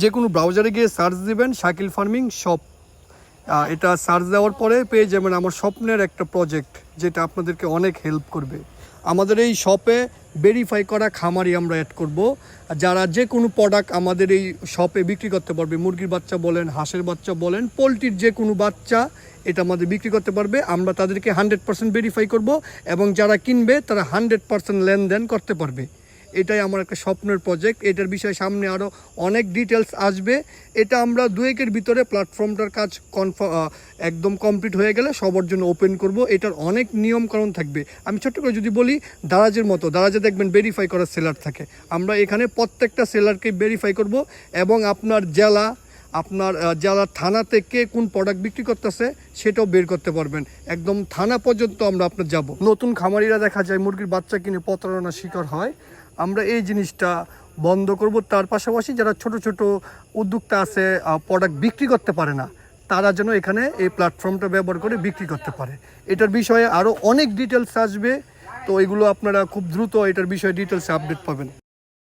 যে কোনো ব্রাউজারে গিয়ে সার্চ দিবেন শাকিল ফার্মিং শপ। এটা সার্চ দেওয়ার পরে পেয়ে যাবেন আমার স্বপ্নের একটা প্রজেক্ট, যেটা আপনাদেরকে অনেক হেল্প করবে। আমাদের এই শপে ভেরিফাই করা খামারি আমরা অ্যাড করব, যারা যে কোনো প্রোডাক্ট আমাদের এই শপে বিক্রি করতে পারবে। মুরগির বাচ্চা বলেন, হাঁসের বাচ্চা বলেন, পোলট্রির যে কোনো বাচ্চা এটা আমাদের বিক্রি করতে পারবে। আমরা তাদেরকে 100% ভেরিফাই করব এবং যারা কিনবে তারা 100% লেনদেন করতে পারবে। এটাই আমার একটা স্বপ্নের প্রজেক্ট। এটার বিষয়ে সামনে আরও অনেক ডিটেলস আসবে। এটা আমরা 2-1 ভিতরে প্ল্যাটফর্মটার কাজ একদম কমপ্লিট হয়ে গেলে সবার জন্য ওপেন করব। এটার অনেক নিয়মকানুন থাকবে। আমি ছোট্ট করে যদি বলি, দারাজের মতো, দারাজে দেখবেন ভেরিফাই করা সেলার থাকে। আমরা এখানে প্রত্যেকটা সেলারকে ভেরিফাই করব এবং আপনার জেলা থানা থেকে কোন প্রোডাক্ট বিক্রি করতেছে সেটাও বের করতে পারবেন। একদম থানা পর্যন্ত আমরা আপনার যাব। নতুন খামারিরা দেখা যায় মুরগির বাচ্চা কিনে প্রতারণার শিকার হয়। আমরা এই জিনিসটা বন্ধ করব। তার পাশাপাশি যারা ছোট ছোট উদ্যোক্তা আছে, প্রোডাক্ট বিক্রি করতে পারে না, তারা যেন এখানে এই প্ল্যাটফর্মটা ব্যবহার করে বিক্রি করতে পারে। এটার বিষয়ে আরও অনেক ডিটেলস আসবে, তো এগুলো আপনারা খুব দ্রুত এটার বিষয়ে ডিটেলসে আপডেট পাবেন।